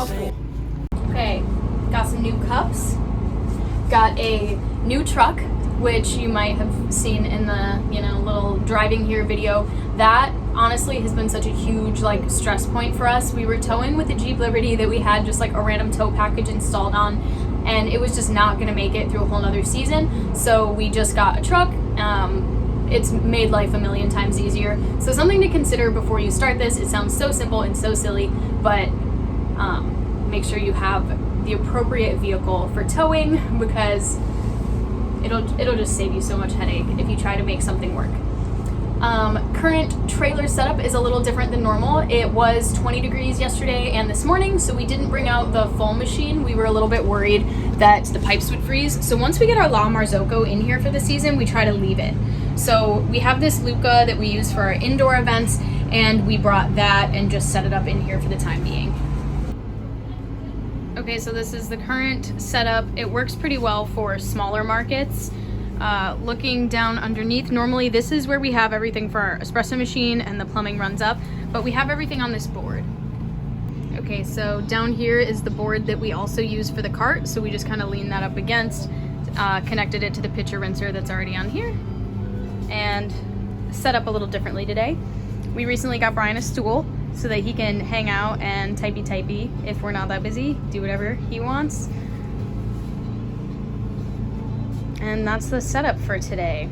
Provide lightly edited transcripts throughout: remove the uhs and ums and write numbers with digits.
Oh, cool. Okay, got some new cups. Got a new truck, which you might have seen in the, little driving here video. That honestly has been such a huge stress point for us. We were towing with a Jeep Liberty that we had just a random tow package installed on, and it was just not gonna make it through a whole nother season. So we just got a truck. It's made life a million times easier. So something to consider before you start this. It sounds so simple and so silly, but make sure you have the appropriate vehicle for towing, because it'll just save you so much headache if you try to make something work. Current trailer setup is a little different than normal. It was 20 degrees yesterday and this morning, so we didn't bring out the foam machine. We were a little bit worried that the pipes would freeze. So once we get our La Marzocco in here for the season, we try to leave it. So we have this Luca that we use for our indoor events, and we brought that and just set it up in here for the time being. Okay, so this is the current setup. It works pretty well for smaller markets. Looking down underneath, normally this is where we have everything for our espresso machine and the plumbing runs up, but we have everything on this board. Okay, so down here is the board that we also use for the cart, so we just kind of lean that up against, connected it to the pitcher rinser that's already on here, and set up a little differently today. We recently got Brian a stool so that he can hang out and typey if we're not that busy, do whatever he wants. And that's the setup for today.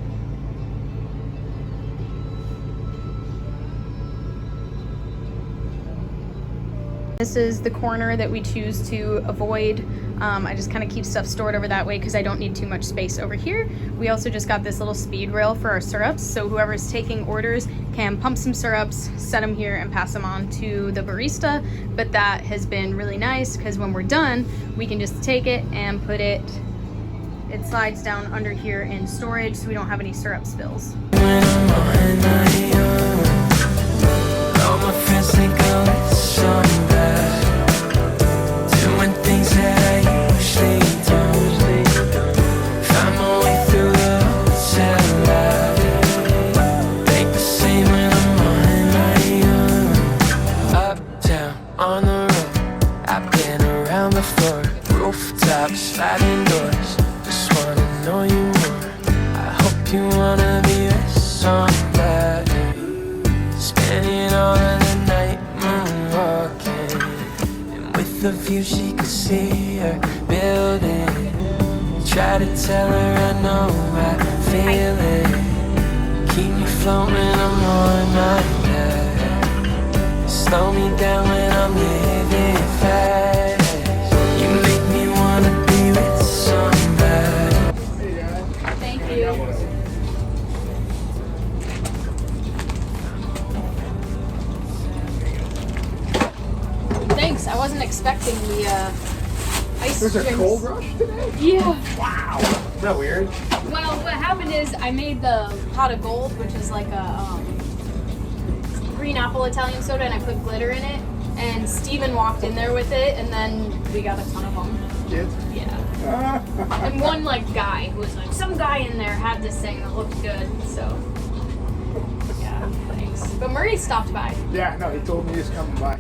This is the corner that we choose to avoid. I just kind of keep stuff stored over that way because I don't need too much space over here. We also just got this little speed rail for our syrups, so whoever's taking orders can pump some syrups, set them here, and pass them on to the barista. But that has been really nice because when we're done, we can just take it and put it, it slides down under here in storage so we don't have any syrup spills. Sliding doors, just wanna know you more. I hope you wanna be with somebody, spending all of the night moonwalking, and with the view she could see her building. Try to tell her I know I feel it. Keep me floating, I'm on my back. Slow me down when I'm living fast. Thanks. I wasn't expecting the ice There's drinks. a cold rush today? Yeah. Wow. Isn't that weird? Well, what happened is I made the pot of gold, which is like a green apple Italian soda, and I put glitter in it. And Steven walked in there with it, and then we got a ton of them. Kids? Yeah. And one guy who was some guy in there had this thing that looked good, so yeah, thanks. But Murray stopped by. Yeah, no, he told me he was coming by.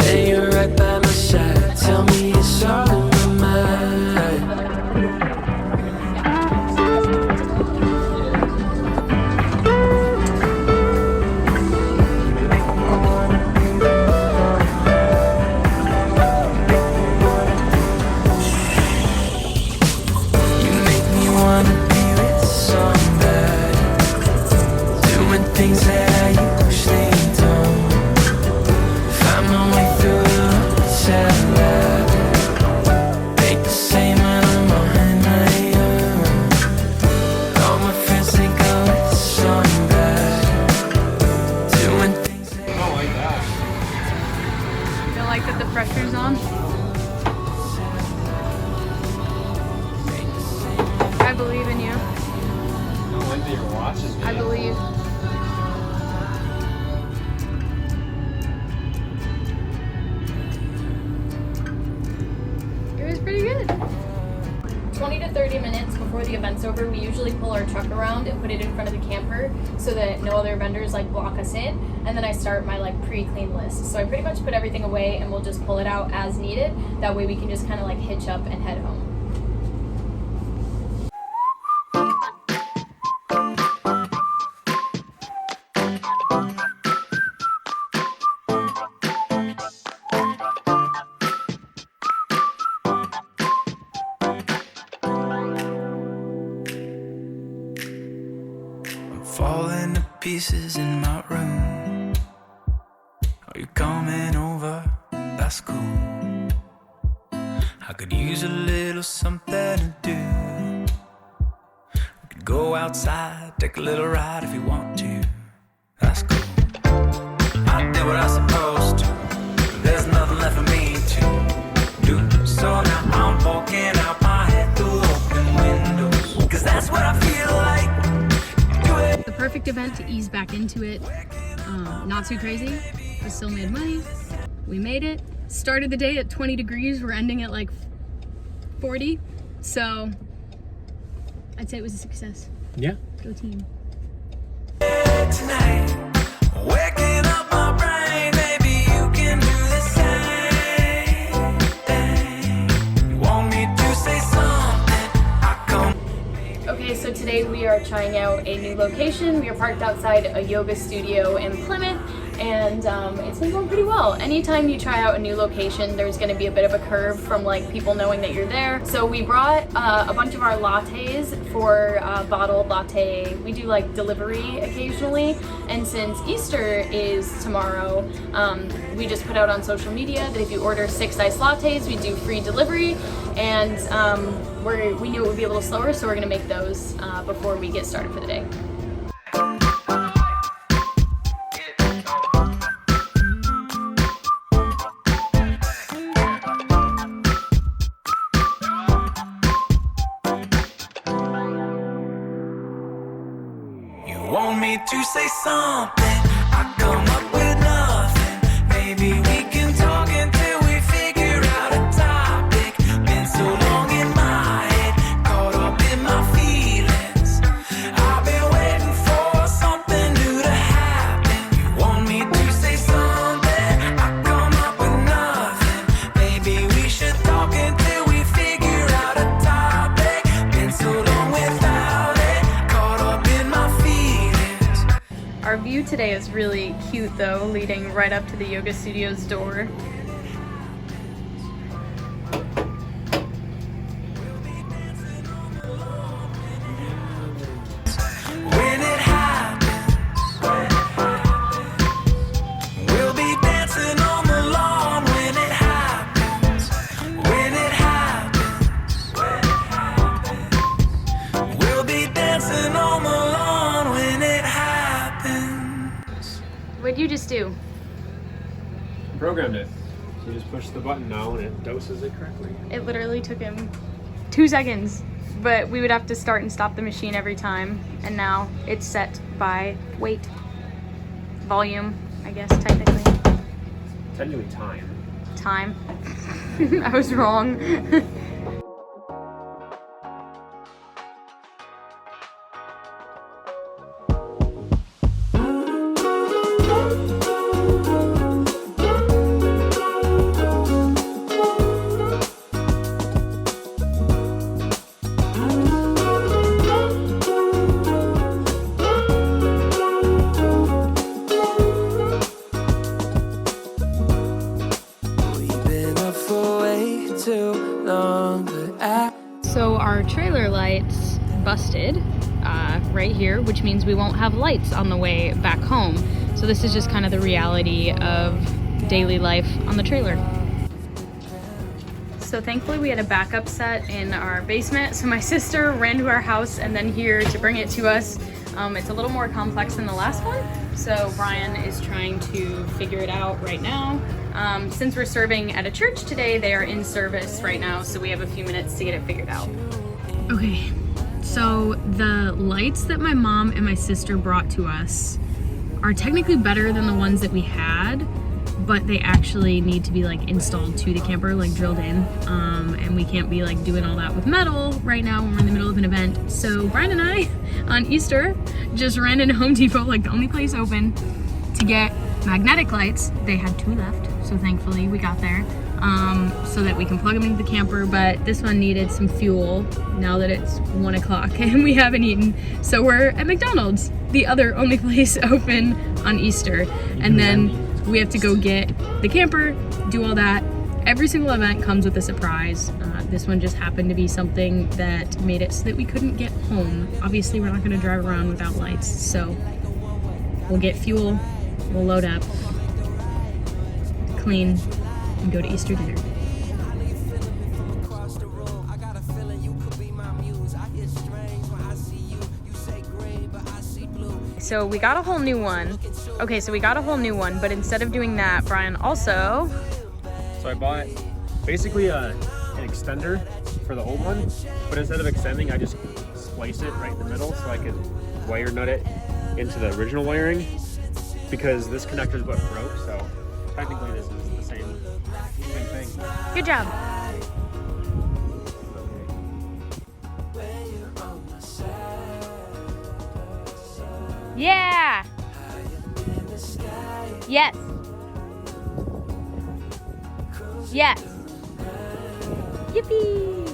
Hey, you're right by my side. Tell me it's all in my mind. Things that I usually don't. Find my way through the satellite. Ain't the same when I'm on my own. All my friends think I was somebody, doing things that I don't like that. Feel like that the pressure's on? I believe in you. I don't like that you're watching me. I believe. the event's over, we usually pull our truck around and put it in front of the camper so that no other vendors like block us in. And then I start my like pre-clean list. So I pretty much put everything away and we'll just pull it out as needed. That way we can just kind of like hitch up and head home. Falling to pieces in my room. Are you coming over? That's cool. I could use a little something to do. We could go outside, take a little ride if you want to. That's cool. I did what I was supposed to. There's nothing left for me to do. So now I'm walking out my head through open windows. 'Cause that's what I feel like. The perfect event to ease back into it. Not too crazy, but still made money. We made it. Started the day at 20 degrees. We're ending at like 40. So I'd say it was a success. Yeah. Go team. Tonight, waking up my brain, maybe you can do the same thing. You want me to say something? I come. Okay, so today we are trying out a new location. We are parked outside a yoga studio in Plymouth, and it's been going pretty well. Anytime you try out a new location, there's going to be a bit of a curve from like people knowing that you're there. So we brought a bunch of our lattes for bottled latte. We do like delivery occasionally, and since Easter is tomorrow, we just put out on social media that if you order 6 iced lattes, we do free delivery, and we knew it would be a little slower, so we're gonna make those before we get started for the day. You want me to say something? I come up with nothing. Maybe we can talk until we figure out a topic. Been so long in my head, caught up in my feelings. I've been waiting for something new to happen. You want me to say something? I come up with nothing. Maybe we should talk until we figure out a topic. Been so long without it, caught up in my feelings. Our view today is really cute though, leading right up to the yoga studio's door. When it happens, we'll be dancing on the lawn. When it happens, when it happens, we'll be dancing on the lawn. When it happens. What'd you just do? Programmed it. So you just push the button now and it doses it correctly. It literally took him 2 seconds, but we would have to start and stop the machine every time, and now it's set by weight, volume, I guess technically. Technically time. Time. I was wrong. We've been up for way too long, but So our trailer lights busted right here, which means we won't have lights on the way back home. So this is just kind of the reality of daily life on the trailer. So thankfully we had a backup set in our basement. So my sister ran to our house and then here to bring it to us. It's a little more complex than the last one. So Brian is trying to figure it out right now. Since we're serving at a church today, they are in service right now. So we have a few minutes to get it figured out. Okay, so the lights that my mom and my sister brought to us are technically better than the ones that we had, but they actually need to be like installed to the camper, like drilled in. And we can't be like doing all that with metal right now when we're in the middle of an event. So Brian and I on Easter just ran into Home Depot, like the only place open, to get magnetic lights. They had 2 left, so thankfully we got there, so that we can plug them into the camper. But this one needed some fuel now that it's 1 o'clock and we haven't eaten. So we're at McDonald's, the other only place open on Easter. And then we have to go get the camper, do all that. Every single event comes with a surprise. This one just happened to be something that made it so that we couldn't get home. Obviously, we're not gonna drive around without lights, so we'll get fuel, we'll load up, clean, and go to Easter dinner. So we got a whole new one. Okay, so we got a whole new one, but instead of doing that, Brian also... So I bought basically an extender for the old one, but instead of extending, I just splice it right in the middle so I could wire nut it into the original wiring, because this connector is what broke, so technically this is the same thing. Good job. Yeah! Yes! Yes! Yippee!